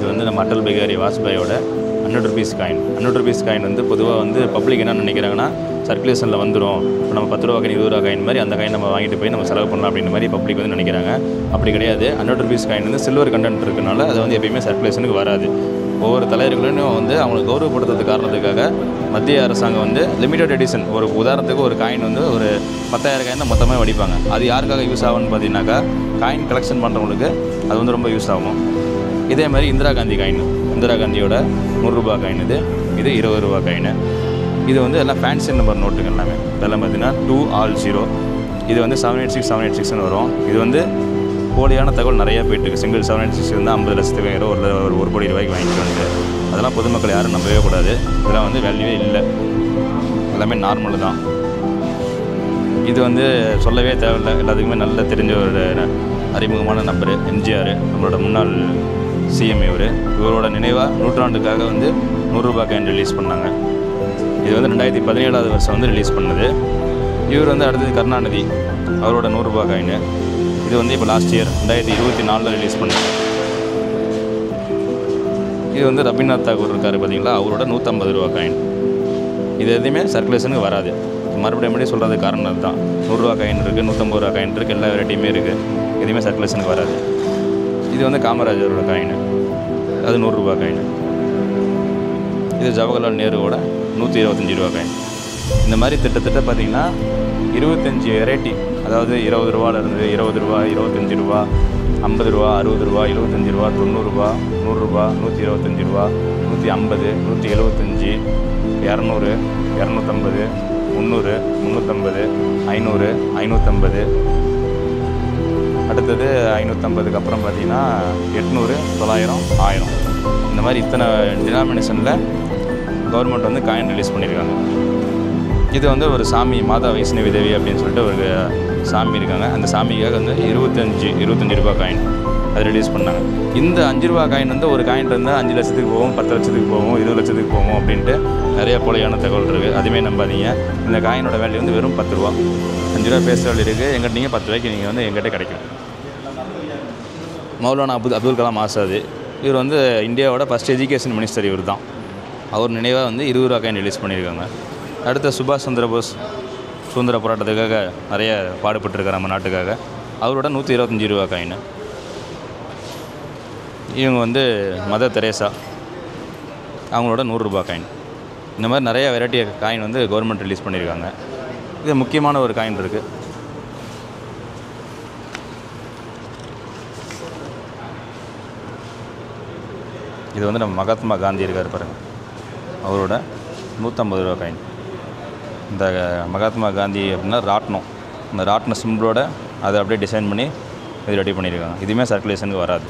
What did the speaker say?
இது வந்து நம்ம அடல் பிகாரி வாஜ்பாயோட 100 rupees காயின். 100 rupees காயின் வந்து பொதுவாக வந்து பப்ளிக் என்ன நினைக்கிறாங்கன்னா சர்க்குலேஷனில் வந்துடும். இப்போ நம்ம 10 ரூபா காயின் 20 ரூபா காயின் மாதிரி அந்த காயின் நம்ம வாங்கிட்டு போய் நம்ம செலவு பண்ணலாம் அப்படின்ற மாதிரி பப்ளிக் வந்து நினைக்கிறாங்க. அப்படி கிடையாது. 100 rupees காயின் வந்து சில்வர் கண்டென்ட் இருக்கனால அது வந்து எப்பயுமே சர்க்குலேஷனுக்கு வராது. ஒவ்வொரு தலைவர்களையும் வந்து அவங்களை கௌரவப்படுத்துறது காரணத்துக்காக மத்திய அரசாங்கம் வந்து லிமிடெட் எடிஷன் ஒரு உதாரணத்துக்கு ஒரு காயின் வந்து ஒரு 10,000 காயின் தான் மொத்தமாக வடிப்பாங்க. அது யாருக்காக யூஸ் ஆகும்னு பார்த்தீங்கன்னாக்கா காயின் கலெக்ஷன் பண்ணுறவங்களுக்கு அது வந்து ரொம்ப யூஸ் ஆகும். இதே மாதிரி இந்திரா காந்தி காயின், இந்திரா காந்தியோட 100 ரூபா காயின் இது 20 ரூபா காயின். இது வந்து எல்லாம் ஃபேன்சி நம்பர் நோட்டுங்க எல்லாமே. இதெல்லாம் பார்த்தீங்கன்னா 200. இது வந்து 786 வரும். இது வந்து போலியான தகவல் நிறையா போயிட்டுருக்கு. சிங்கிள் 786 வந்து 50 லட்சத்துக்கு ஒரு கோடி ரூபாய்க்கு வாங்கிட்டு வந்து அதெல்லாம் பொதுமக்கள் யாரும் நம்பவே கூடாது. இதெல்லாம் வந்து வேல்யூவே இல்லை, எல்லாமே நார்மல் தான். இது வந்து சொல்லவே தேவையில்லை, எல்லாத்துக்குமே நல்ல தெரிஞ்ச ஒரு அறிமுகமான நம்பரு எம்ஜிஆர், நம்மளோட முன்னாள் சிஎம். இவரோட நினைவாக நூற்றாண்டுக்காக வந்து 100 ரூபா காயின் ரிலீஸ் பண்ணாங்க. இது வந்து 2017 வருஷம் வந்து ரிலீஸ் பண்ணது. இவர் வந்து அடுத்தது கருணாநிதி, அவரோட 100 ரூபா காயின். இது வந்து இப்போ லாஸ்ட் இயர் 2024 ரிலீஸ் பண்ணாங்க. இது வந்து ரவீந்திரநாத் தாகூர் இருக்கார் பார்த்தீங்களா, அவரோட 150 ரூபா காயின். இது எதுவுமே சர்க்குலேஷனுக்கு வராது. மறுபடியும் சொல்கிறது காரணம் அதுதான். 100 ரூபா காயின் இருக்குது, 150 ரூபா காயின் இருக்குது, எல்லா வெரைட்டியுமே இருக்குது. எதுவுமே சர்க்குலேஷனுக்கு வராது. இது வந்து காமராஜரோட காயின், அது 100 ரூபா காயின். இது ஜவஹர்லால் நேருவோட 125 ரூபா காயின். இந்த மாதிரி திட்டத்தட்ட பார்த்திங்கன்னா 25 வெரைட்டி, அதாவது 20 ரூபாலேருந்து 20 ரூபா, 25 ரூபா, 50 ரூபா, 60 ரூபா, 75 ரூபா, 90 ரூபா, 100 ரூபா, 125 ரூபா, 150, 175, 200, 250, 300, 350, 500, 550. அடுத்தது 550க்கு அப்புறம் பார்த்திங்கன்னா 800, 900, 1000. இந்த மாதிரி இத்தனை டினாமினேஷனில் கவர்மெண்ட் வந்து காயின் ரிலீஸ் பண்ணியிருக்காங்க. இது வந்து ஒரு சாமி, மாதா வைஷ்ணவி தேவி அப்படின்னு சொல்லிட்டு ஒரு சாமி இருக்காங்க. அந்த சாமிக்காக வந்து 25 ரூபா காயின் அது ரிலீஸ் பண்ணாங்க. இந்த 5 ரூபா காயின் வந்து ஒரு காயின் இருந்தால் 5 லட்சத்துக்கு போகும், 10 லட்சத்துக்கு போகும், 20 லட்சத்துக்கு போகும் அப்படின்ட்டு நிறைய போலியான தகவல் இருக்குது. அதுவுமே நம்பாதீங்க. இந்த காயினோட வேல்யூ வந்து வெறும் 10 ரூபா. 5 ரூபா பேசுகிற வேல்யூ இருக்குது. எங்கிட்ட நீங்கள் 10 ரூபாய்க்கு நீங்கள் வந்து எங்கிட்ட கிடைக்கும். மௌலானா அப்துல் கலாம் ஆசாத், இவர் வந்து இந்தியாவோட ஃபஸ்ட் எஜுகேஷன் மினிஸ்டர். இவர் தான். அவர் நினைவாக வந்து 20 ரூபா காயின் ரிலீஸ் பண்ணியிருக்காங்க. அடுத்த சுபாஷ் சந்திர போஸ் சுதந்திர போராட்டத்துக்காக நிறைய பாடுபட்டுருக்கார் நம்ம நாட்டுக்காக. அவரோட 125 ரூபா காயின். இவங்க வந்து மதர் தெரேசா, அவங்களோட 100 ரூபா காயின். இந்த மாதிரி நிறைய வெரைட்டி காயின் வந்து கவர்மெண்ட் ரிலீஸ் பண்ணியிருக்காங்க. இது முக்கியமான ஒரு காயின் இருக்குது. இது வந்து நம்ம மகாத்மா காந்தி இருக்கார் பாருங்கள், அவரோட 150 ரூபா காயின். இந்த மகாத்மா காந்தி அப்படின்னா ராட்னம், இந்த ராட்ன சிம்பிளோட அதை அப்படியே டிசைன் பண்ணி இது ரெடி பண்ணியிருக்காங்க. இதுவுமே சர்க்குலேஷனுக்கு வராது.